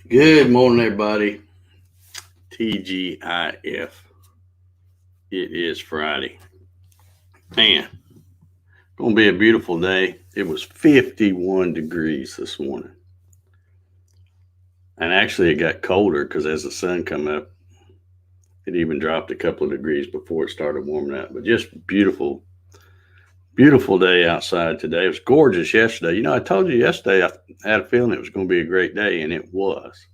Good morning, everybody. TGIF. It is Friday. Man, gonna be a beautiful day. It was 51 degrees this morning. And actually, it got colder because as the sun come up, it even dropped a couple of degrees before it started warming up. But just beautiful, beautiful day outside today. It was gorgeous yesterday. I told you yesterday I had a feeling it was going to be a great day, and it was.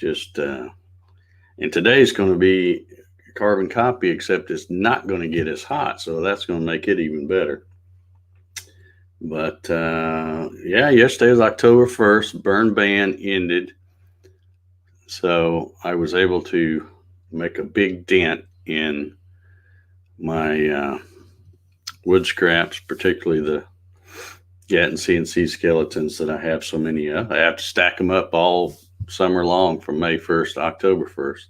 And today's going to be carbon copy, except it's not going to get as hot, so that's going to make it even better. But yeah, yesterday was October 1st. Burn ban ended, so I was able to make a big dent in my wood scraps, particularly the Gatton CNC skeletons that I have so many of. I have to stack them up all summer long from May 1st to October 1st.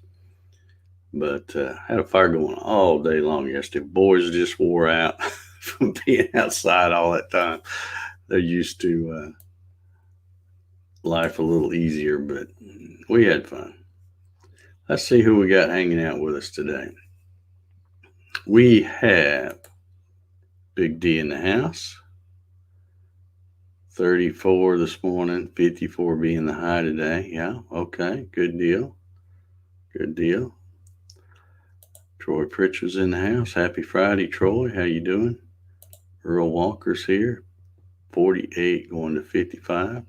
But I had a fire going all day long yesterday. Boys just wore out from being outside all that time. They're used to life a little easier, but we had fun. Let's see who we got hanging out with us today. We have Big D in the house. 34 this morning, 54 being the high today. Yeah, okay, good deal. Good deal. Troy Pritchard's in the house. Happy Friday, Troy. How you doing? Earl Walker's here. 48 going to 55.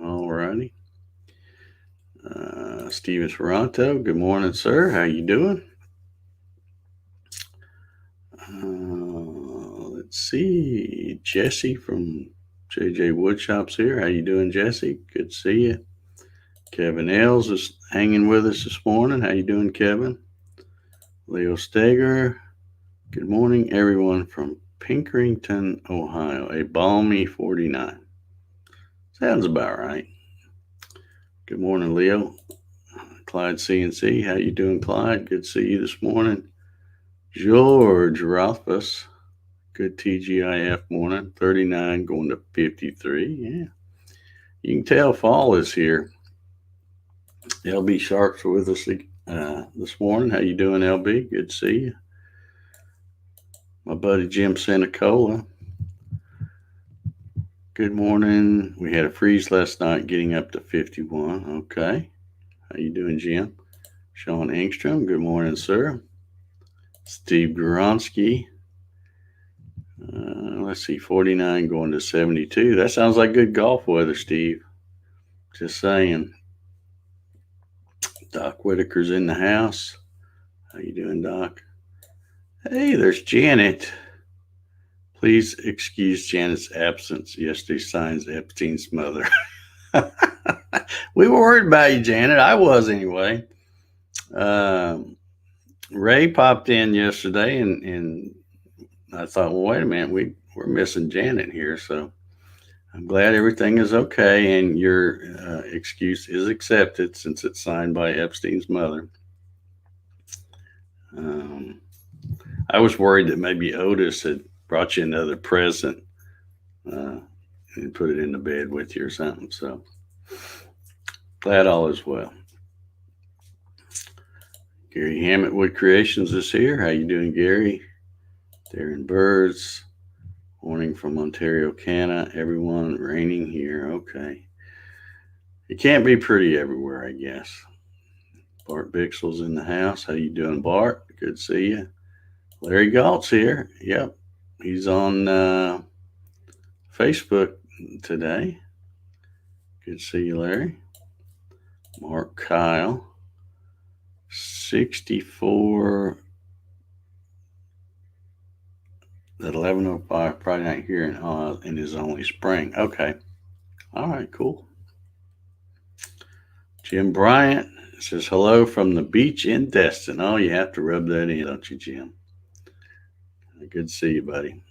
All righty. Steven Ferranto, good morning, sir. How you doing? Let's see. Jesse from JJ Woodshop's here. How you doing, Jesse? Good to see you. Kevin Ailes is hanging with us this morning. How you doing, Kevin? Leo Steger. Good morning, everyone from Pinkerton, Ohio. A balmy 49. Sounds about right. Good morning, Leo. Clyde CNC. How you doing, Clyde? Good to see you this morning. George Rothfuss. Good TGIF morning. 39 going to 53. Yeah. You can tell fall is here. LB Sharp's with us this morning. How you doing, LB? Good to see you. My buddy Jim Sanicola. Good morning. We had a freeze last night, getting up to 51. Okay. How you doing, Jim? Sean Engstrom. Good morning, sir. Steve Goronsky. Let's see, 49 going to 72. That sounds like good golf weather, Steve. Just saying. Doc Whitaker's in the house. How you doing, Doc? Hey, there's Janet. Please excuse Janet's absence. Yesterday signs Epstein's mother. We were worried about you, Janet. I was anyway. Ray popped in yesterday, and I thought, well, wait a minute, we're missing Janet here, so I'm glad everything is okay, and your excuse is accepted since it's signed by Epstein's mother. I was worried that maybe Otis had brought you another present and put it in the bed with you or something, so glad all is well. Gary Hammett Wood Creations is here. How you doing, Gary? Darren Birds. Morning from Ontario, Canada. Everyone raining here. Okay. It can't be pretty everywhere, I guess. Bart Bixel's in the house. How you doing, Bart? Good to see you. Larry Galt's here. Yep. He's on Facebook today. Good to see you, Larry. Mark Kyle. 64 at 11:05, probably not here in Oz, and is only spring. Okay. All right, cool. Jim Bryant says hello from the beach in Destin. Oh, you have to rub that in, don't you, Jim? Good to see you, buddy.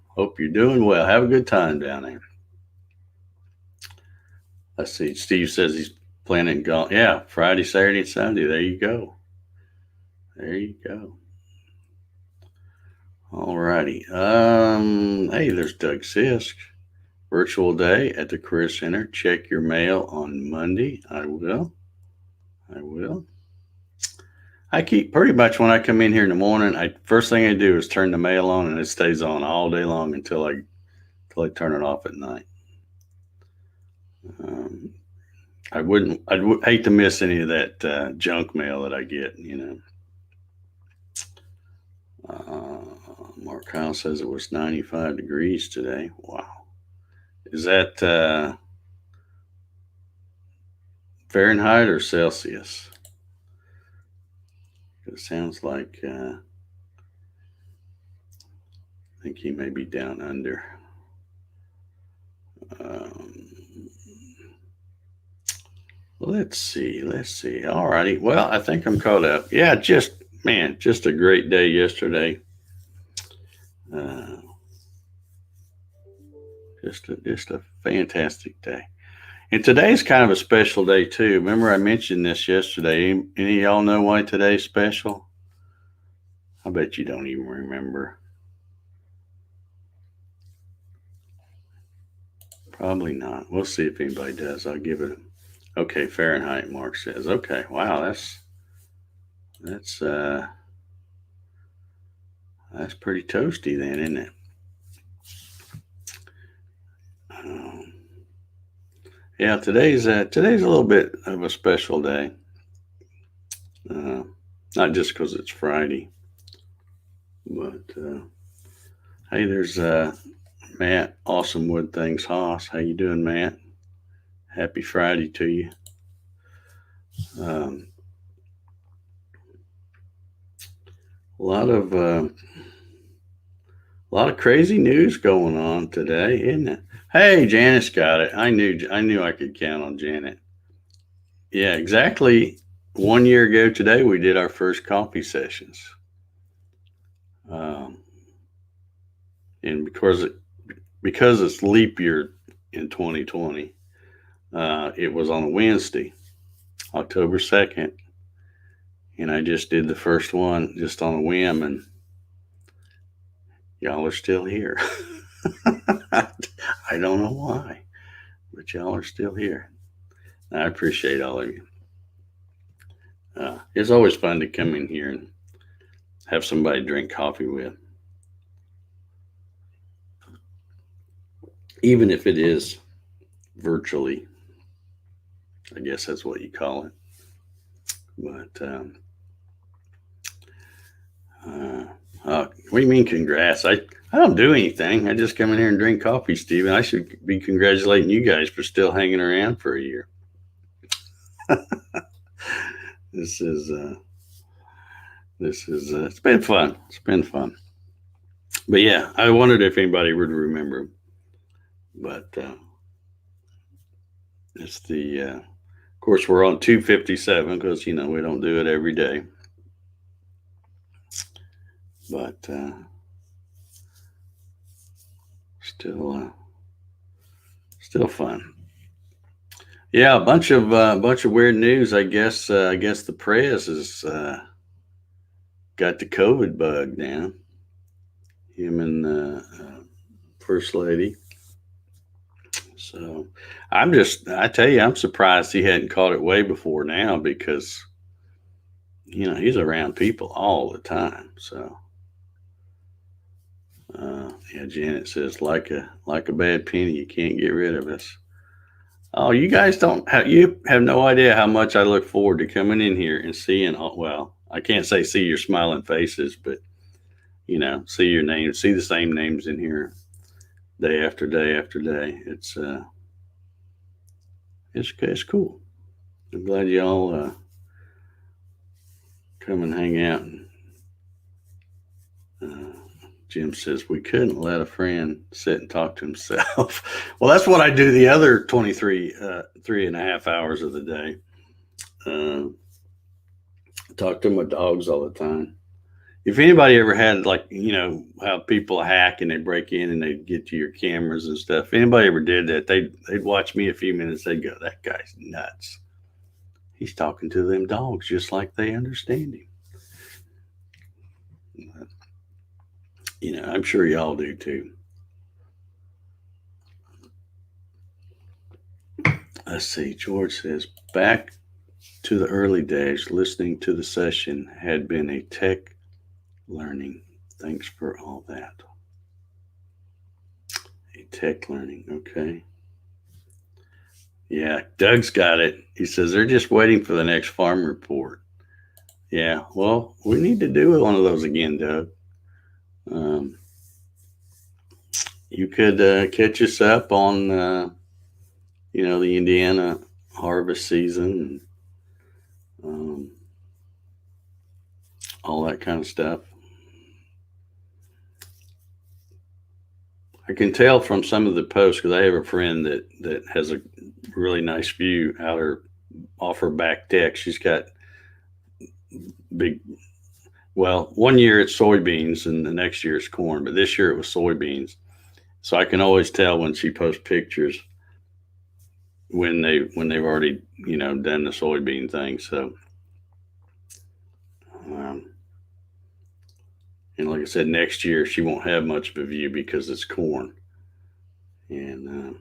Hope you're doing well. Have a good time down there. Let's see. Steve says he's planning golf. Yeah, Friday, Saturday, and Sunday. There you go. There you go. All righty. Hey, there's Doug Sisk. virtual day at the Career Center. Check your mail on Monday. I will. I keep pretty much when I come in here in the morning, first thing I do is turn the mail on, and it stays on all day long until I turn it off at night. I'd hate to miss any of that junk mail that I get, Mark Kyle says it was 95 degrees today. Wow. Is that Fahrenheit or Celsius? It sounds like I think he may be down under. Let's see. All righty. Well, I think I'm caught up. Yeah, just a great day yesterday. Just a fantastic day. And today's kind of a special day too. Remember I mentioned this yesterday. Any of y'all know why today's special? I bet you don't even remember. Probably not. We'll see if anybody does. I'll give it okay, Fahrenheit, Mark says. Okay, wow, that's pretty toasty then, isn't it? Yeah, today's a little bit of a special day. Not just because it's Friday, but hey, there's Matt, Awesome Wood Things Haas. How you doing, Matt? Happy Friday to you. A lot of crazy news going on today, isn't it? Hey, Janice got it. I knew I could count on Janet. Yeah, exactly 1 year ago today, we did our first coffee sessions. And because it's leap year in 2020, it was on a Wednesday, October 2nd. And I just did the first one just on a whim, and y'all are still here. I don't know why, but y'all are still here. I appreciate all of you. It's always fun to come in here and have somebody drink coffee with, even if it is virtually. I guess that's what you call it. But what do you mean congrats? I don't do anything. I just come in here and drink coffee, Steven. I should be congratulating you guys for still hanging around for a year. This is it's been fun. It's been fun. But yeah, I wondered if anybody would remember. But it's of course, we're on 257 because, we don't do it every day. But still fun. Yeah, a bunch of weird news. I guess the press has got the COVID bug now. Him and the First Lady. So I tell you, I'm surprised he hadn't caught it way before now, because he's around people all the time. So yeah, Janet says, like a bad penny, you can't get rid of us. Oh, you guys you have no idea how much I look forward to coming in here and seeing, well, I can't say see your smiling faces, but see your names, see the same names in here day after day after day. It's cool. I'm glad y'all come and hang out. Jim says we couldn't let a friend sit and talk to himself. Well, that's what I do the other 3.5 hours of the day. Talk to my dogs all the time. If anybody ever had, how people hack and they break in and they get to your cameras and stuff, if anybody ever did that, they'd watch me a few minutes. They'd go, that guy's nuts. He's talking to them dogs just like they understand him. I'm sure y'all do too. Let's see. George says, back to the early days, listening to the session had been a tech learning. Thanks for all that. A tech learning. Okay. Yeah, Doug's got it. He says they're just waiting for the next farm report. Yeah, well, we need to do one of those again, Doug. Um, you could catch us up on, the Indiana harvest season and all that kind of stuff. I can tell from some of the posts because I have a friend that has a really nice view out her off her back deck. She's got big. Well, one year it's soybeans and the next year it's corn, but this year it was soybeans. So I can always tell when she posts pictures when they've already done the soybean thing. So, and like I said, next year she won't have much of a view because it's corn. And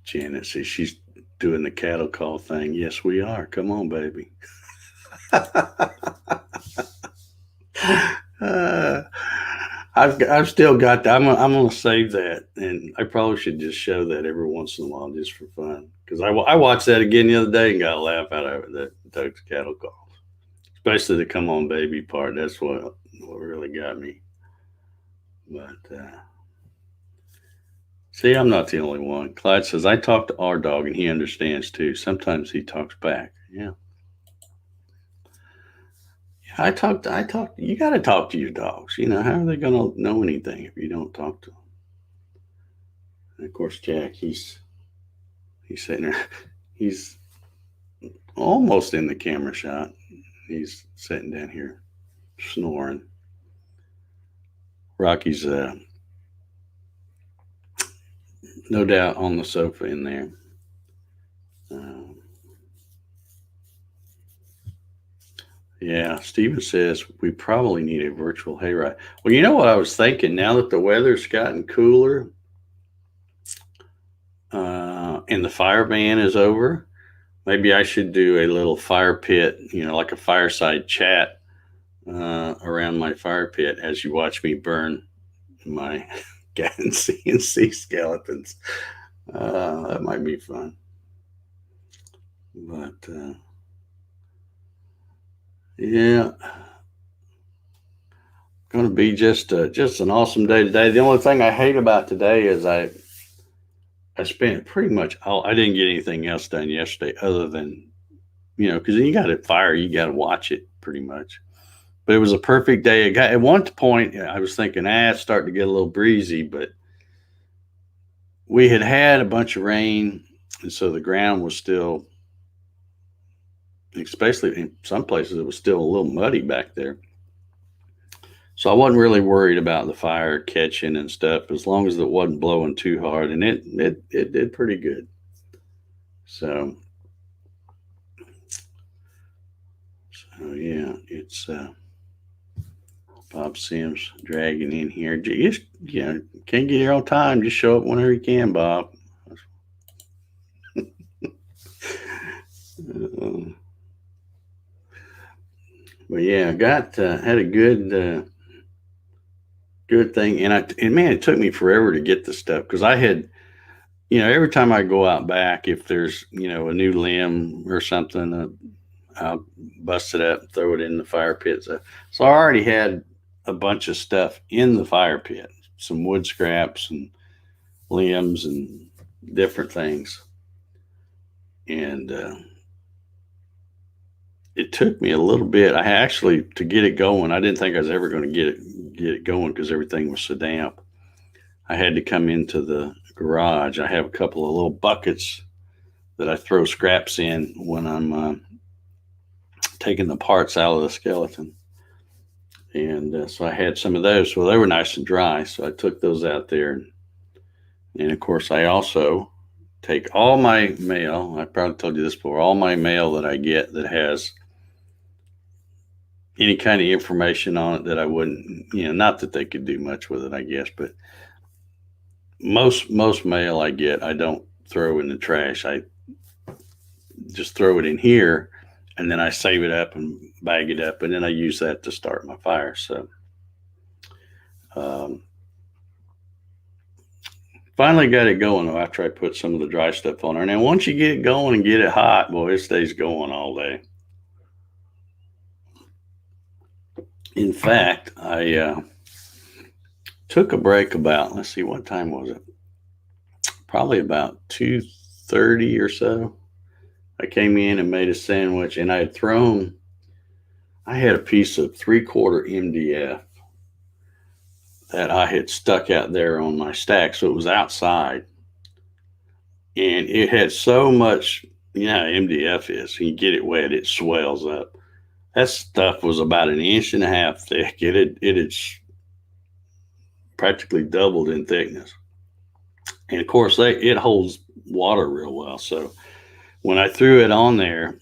Janet says she's doing the cattle call thing. Yes, we are. Come on, baby. I've still got that. I'm gonna save that, and I probably should just show that every once in a while just for fun. Because I watched that again the other day and got a laugh out of it. That Doug's cattle calls, especially the "come on, baby" part. That's what really got me. But see, I'm not the only one. Clyde says I talk to our dog and he understands too. Sometimes he talks back. Yeah. I talked. You got to talk to your dogs. How are they going to know anything if you don't talk to them? And of course, Jack, he's sitting there. He's almost in the camera shot. He's sitting down here snoring. Rocky's no doubt on the sofa in there. Yeah, Steven says we probably need a virtual hayride. Well, you know what I was thinking? Now that the weather's gotten cooler and the fire ban is over, maybe I should do a little fire pit, like a fireside chat around my fire pit as you watch me burn my Gatton CNC skeletons. That might be fun. But yeah, going to be just an awesome day today. The only thing I hate about today is I spent pretty much I didn't get anything else done yesterday other than because you got to fire, you got to watch it pretty much. But it was a perfect day. At one point, I was thinking, it's starting to get a little breezy, but we had a bunch of rain, and so the ground was still, especially in some places, it was still a little muddy back there. So I wasn't really worried about the fire catching and stuff as long as it wasn't blowing too hard, and it did pretty good. So yeah, it's Bob Sims dragging in here. Just can't get here on time. Just show up whenever you can, Bob. But yeah, I got had a good thing, and man, it took me forever to get the stuff because I had, every time I go out back, if there's a new limb or something, I'll bust it up, and throw it in the fire pit. So I already had a bunch of stuff in the fire pit, some wood scraps and limbs and different things, and it took me a little bit. I actually, to get it going, I didn't think I was ever going to get it going because everything was so damp. I had to come into the garage. I have a couple of little buckets that I throw scraps in when I'm taking the parts out of the skeleton. And so I had some of those. Well, they were nice and dry, so I took those out there. And of course, I also take all my mail. I probably told you this before. All my mail that I get that has any kind of information on it that I wouldn't, not that they could do much with it, I guess, but most mail I get, I don't throw in the trash. I just throw it in here, and then I save it up and bag it up, and then I use that to start my fire. So um, finally got it going though after I put some of the dry stuff on there. And then once you get it going and get it hot, boy, it stays going all day. In fact, I took a break about, let's see, what time was it? Probably about 2:30 or so. I came in and made a sandwich, and I had a piece of 3/4 MDF that I had stuck out there on my stack. So it was outside, and it had so much, you know how MDF is. You get it wet, it swells up. That stuff was about an inch and a half thick. It had practically doubled in thickness. And of course, it holds water real well. So when I threw it on there,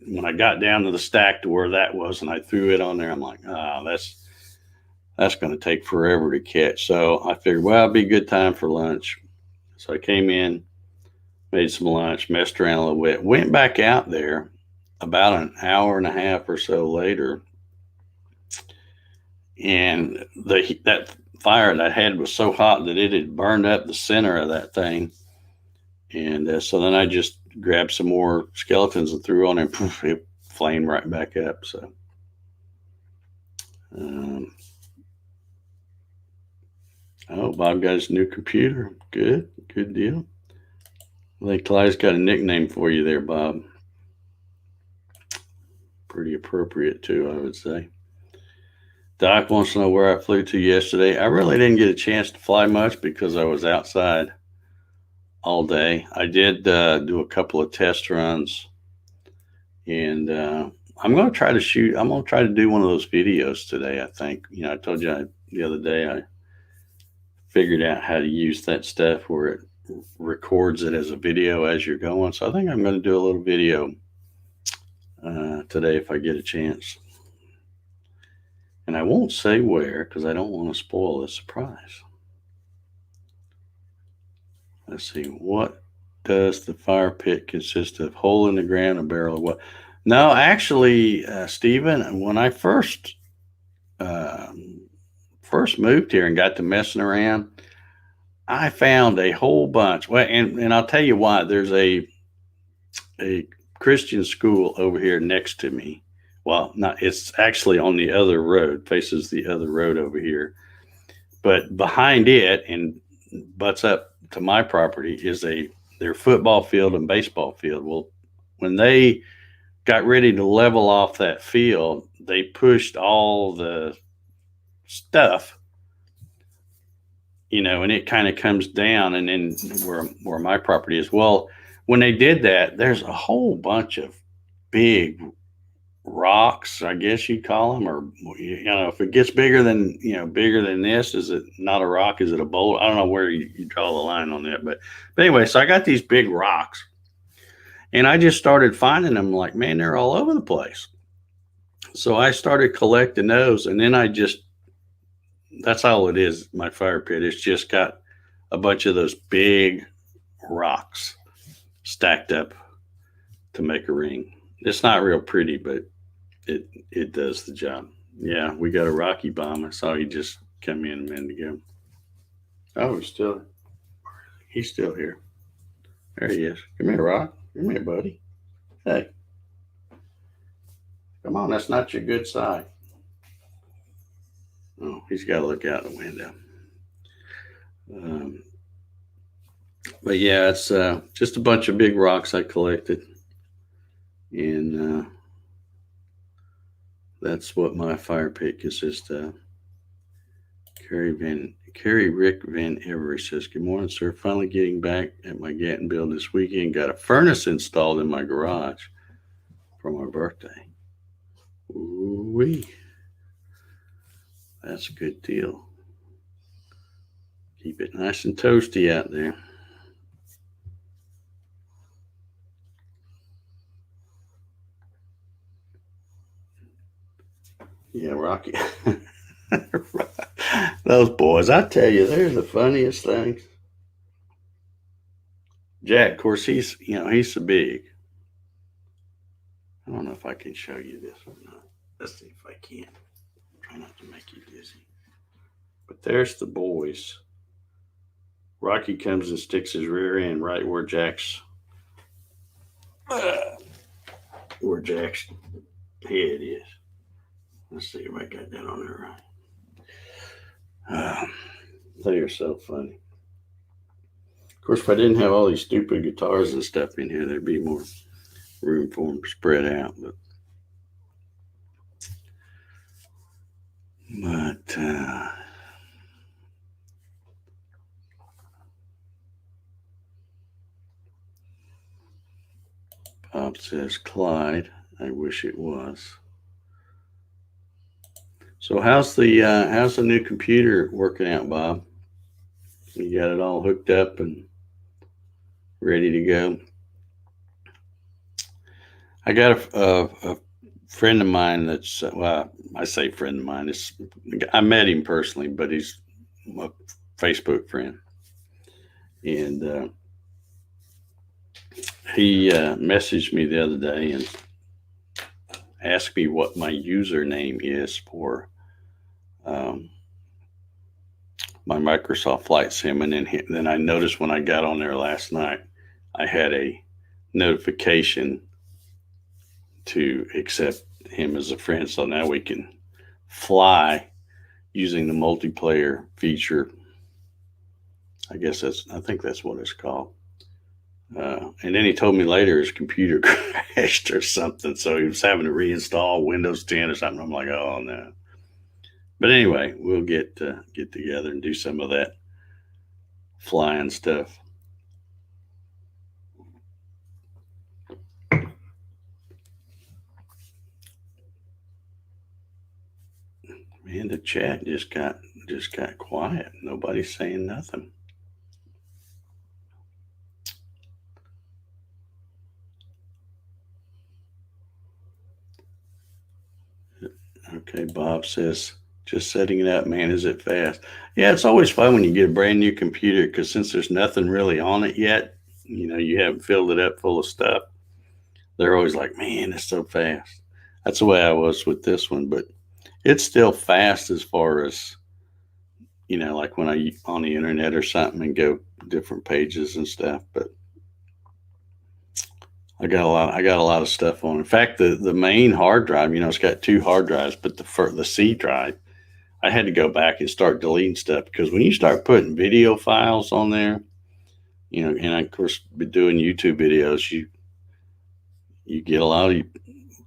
when I got down to the stack to where that was, and I threw it on there, I'm like, that's going to take forever to catch. So I figured, well, it'd be a good time for lunch. So I came in, made some lunch, messed around a little bit, went back out there about an hour and a half or so later, and that fire that I had was so hot that it had burned up the center of that thing. And so then I just grabbed some more skeletons and threw on, and poof, it flamed right back up. So oh, Bob got his new computer. Good deal. I think Clyde's got a nickname for you there, Bob. Pretty appropriate too, I would say. Doc wants to know where I flew to yesterday. I really didn't get a chance to fly much because I was outside all day. I did do a couple of test runs, and I'm going to try to do one of those videos today. I think, I told you the other day I figured out how to use that stuff where it records it as a video as you're going. So I think I'm going to do a little video today if I get a chance. And I won't say where because I don't want to spoil the surprise. Let's see. What does the fire pit consist of? Hole in the ground, a barrel of what? No, actually, Stephen, when I first moved here and got to messing around, I found a whole bunch. Well, and I'll tell you why. There's a Christian school over here next to me. Well, it's actually on the other road, faces the other road over here. But behind it and butts up to my property is their football field and baseball field. Well, when they got ready to level off that field, they pushed all the stuff, and it kind of comes down, and then where my property is. Well, when they did that, there's a whole bunch of big rocks, I guess you'd call them, or if it gets bigger than this, is it not a rock? Is it a boulder? I don't know where you draw the line on that, but anyway, so I got these big rocks, and I just started finding them. Like, man, they're all over the place. So I started collecting those, and then that's all it is. My fire pit, it's just got a bunch of those big rocks stacked up to make a ring. It's not real pretty, but it does the job. Yeah, we got a Rocky bomb. I saw he just come in a minute ago. Oh, he's still here. There he is. Come here, Rock. Come here, buddy. Hey. Come on, that's not your good side. Oh, he's got to look out the window. But yeah, it's just a bunch of big rocks I collected. And that's what my fire pit consists of. Carrie Rick Van Every says, good morning, sir. Finally getting back at my Gatton build this weekend. Got a furnace installed in my garage for my birthday. Ooh-wee. That's a good deal. Keep it nice and toasty out there. Yeah, Rocky. Those boys, I tell you, they're the funniest things. Jack, of course, he's so big. I don't know if I can show you this or not. Let's see if I can. Try not to make you dizzy. But there's the boys. Rocky comes and sticks his rear end right where Jack's head is. Let's see if I got that on there right. They are so funny. Of course, if I didn't have all these stupid guitars and stuff in here, there'd be more room for them spread out. But Bob says, Clyde, I wish it was. So how's the new computer working out, Bob? You got it all hooked up and ready to go? I got a friend of mine that's well, I say friend of mine. I met him personally, but he's a Facebook friend, and he messaged me the other day and asked me what my username is for my Microsoft Flight Sim, and then I noticed when I got on there last night, I had a notification to accept him as a friend. So now we can fly using the multiplayer feature. I think that's what it's called. And then he told me later his computer crashed or something, so he was having to reinstall Windows 10 or something. I'm like, oh no. But anyway, we'll get together and do some of that flying stuff. Man, the chat just got quiet. Nobody's saying nothing. Okay, Bob says, just setting it up, man. Is it fast? Yeah, it's always fun when you get a brand new computer because since there's nothing really on it yet, you haven't filled it up full of stuff. They're always like, man, it's so fast. That's the way I was with this one, but it's still fast as far as, like when I on the internet or something and go different pages and stuff. But I got a lot of stuff on. In fact, the main hard drive, it's got two hard drives, but the C drive, I had to go back and start deleting stuff because when you start putting video files on there, and I, of course, be doing YouTube videos, you get a lot of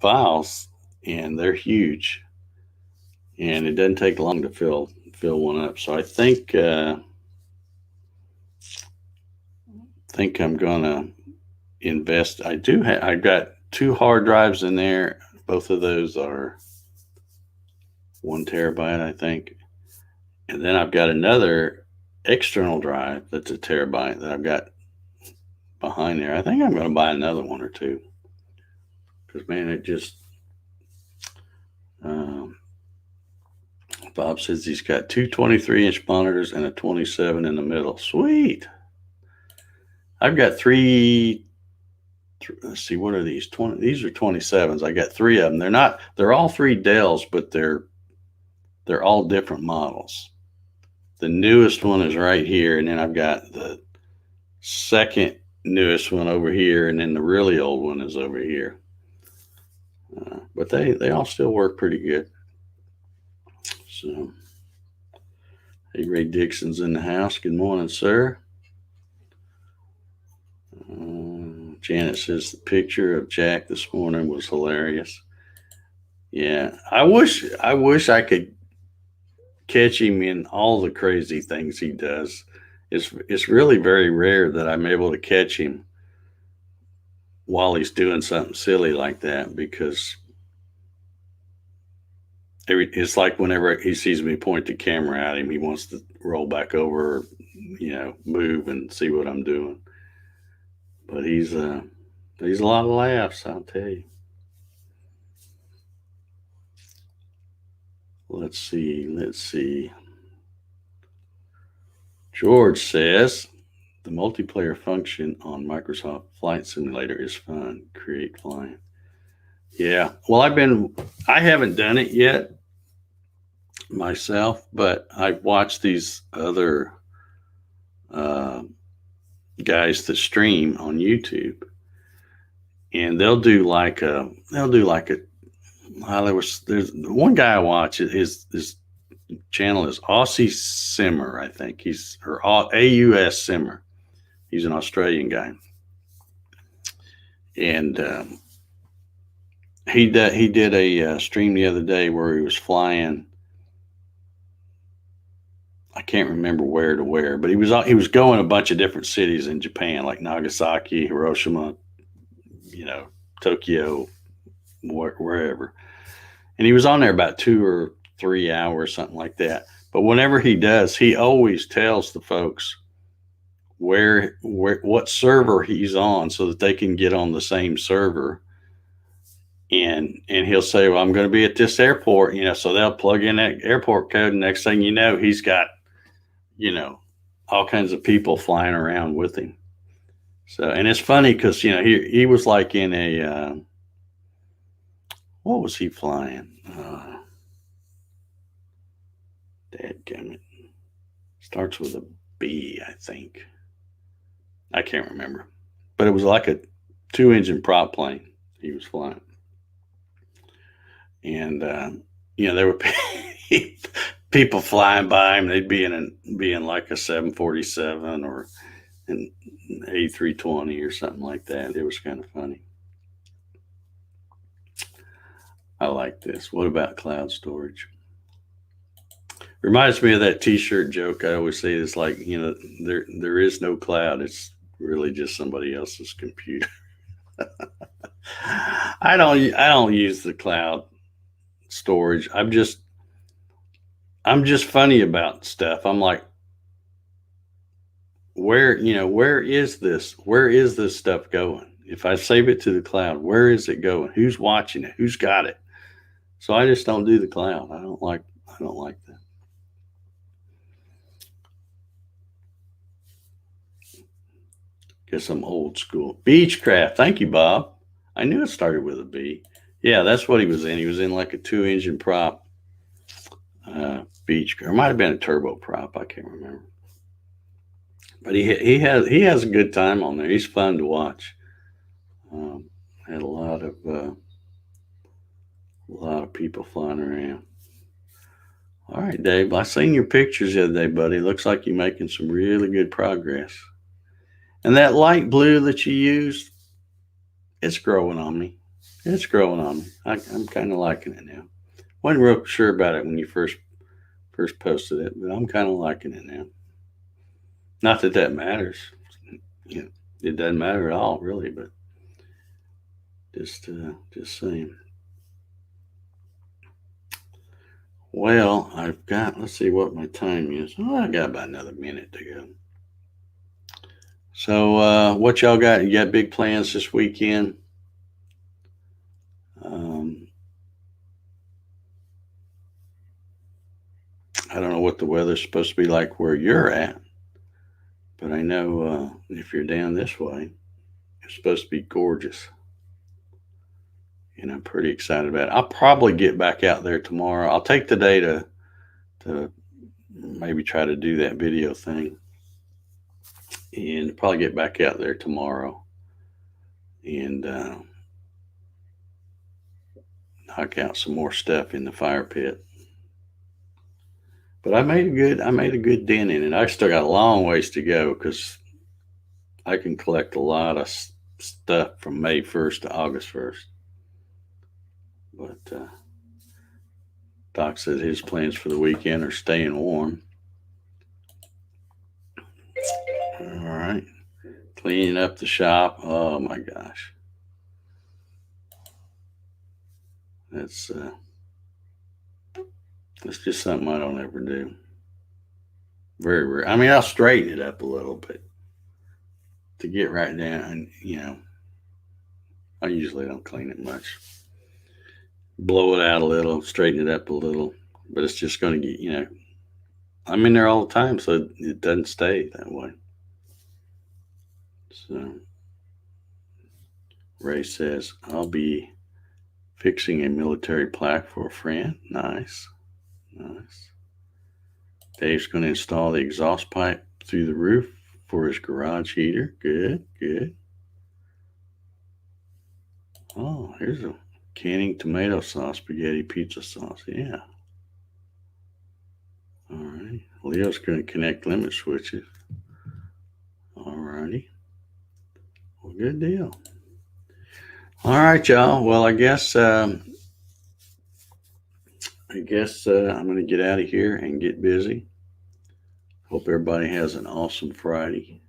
files, and they're huge, and it doesn't take long to fill one up. So I think I'm gonna invest. I've got two hard drives in there. Both of those are 1 terabyte, I think. And then I've got another external drive that's a terabyte that I've got behind there. I think I'm going to buy another one or two because, man, it just. Bob says he's got two 23-inch monitors and a 27 in the middle. Sweet. I've got three. Let's see, what are these? These are 27s. I got three of them. They're all three Dells, but they're all different models. The newest one is right here, and then I've got the second newest one over here, and then the really old one is over here. But they all still work pretty good. So, hey, Ray Dixon's in the house. Good morning, sir. Janet says the picture of Jack this morning was hilarious. Yeah, I wish I could catch him in all the crazy things he does. It's really very rare that I'm able to catch him while he's doing something silly like that because it's like whenever he sees me point the camera at him, he wants to roll back over, move and see what I'm doing. But he's a lot of laughs, I'll tell you. Let's see. George says, The multiplayer function on Microsoft Flight Simulator is fun. Create flying. Yeah. Well, I haven't done it yet myself, but I've watched these other uh, guys that stream on YouTube, and there's there's one guy I watch. His channel is Aussie Simmer, I think or AUS Simmer. He's an Australian guy, and he did a stream the other day where he was flying. I can't remember where to where, but he was going a bunch of different cities in Japan, like Nagasaki, Hiroshima, Tokyo, wherever. And he was on there about 2 or 3 hours, something like that. But whenever he does, he always tells the folks what server he's on so that they can get on the same server. And he'll say, well, I'm going to be at this airport, so they'll plug in that airport code. And next thing you know, he's got, all kinds of people flying around with him. So, and it's funny because, he was like in a, what was he flying? Dadgummit. Starts with a B, I think. I can't remember. But it was like a 2-engine prop plane he was flying. And, there were people flying by him. They'd be in like a 747 or an A320 or something like that. It was kind of funny. I like this. What about cloud storage? Reminds me of that T-shirt joke I always say. It's like, there is no cloud. It's really just somebody else's computer. I don't use the cloud storage. I'm just funny about stuff. I'm like, where is this stuff going? If I save it to the cloud, where is it going? Who's watching it? Who's got it? So I just don't do the cloud. I don't like that. Guess I'm old school. Beechcraft. Thank you, Bob. I knew it started with a B. Yeah, that's what he was in. He was in like a 2-engine prop Beechcraft. It might have been a turboprop. I can't remember. But he has a good time on there. He's fun to watch. Had a lot of people flying around. All right, Dave. I seen your pictures the other day, buddy. Looks like you're making some really good progress. And that light blue that you used, it's growing on me. It's growing on me. I'm kind of liking it now. Wasn't real sure about it when you first posted it, but I'm kind of liking it now. Not that matters. It doesn't matter at all, really, but just saying. Well, let's see what my time is. Oh, I got about another minute to go. So, what y'all got? You got big plans this weekend? I don't know what the weather's supposed to be like where you're at, but I know if you're down this way, it's supposed to be gorgeous. And I'm pretty excited about it. I'll probably get back out there tomorrow. I'll take the day to maybe try to do that video thing, and probably get back out there tomorrow and knock out some more stuff in the fire pit. But I made a good dent in it. I still got a long ways to go because I can collect a lot of stuff from May 1st to August 1st. But Doc says his plans for the weekend are staying warm. All right. Cleaning up the shop. Oh my gosh. That's just something I don't ever do. Very rare. I mean, I'll straighten it up a little bit to get right down. I usually don't clean it much. Blow it out a little, straighten it up a little, but it's just going to get, I'm in there all the time, so it doesn't stay that way. So Ray says, I'll be fixing a military plaque for a friend. Nice. Nice. Dave's going to install the exhaust pipe through the roof for his garage heater. Good, good. Oh, here's a canning tomato sauce, spaghetti pizza sauce. Yeah. All right. Leo's going to connect limit switches. All righty. Well, good deal. All right, y'all. Well, I guess I'm going to get out of here and get busy. Hope everybody has an awesome Friday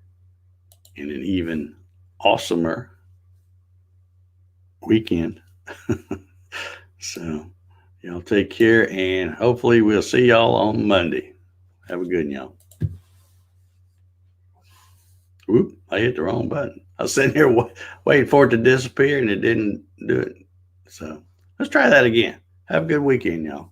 and an even awesomer weekend. So y'all take care, and hopefully we'll see y'all on Monday. Have a good one, y'all. Whoop, I hit the wrong button. I was sitting here waiting for it to disappear, and it didn't do it. So let's try that again. Have a good weekend, y'all.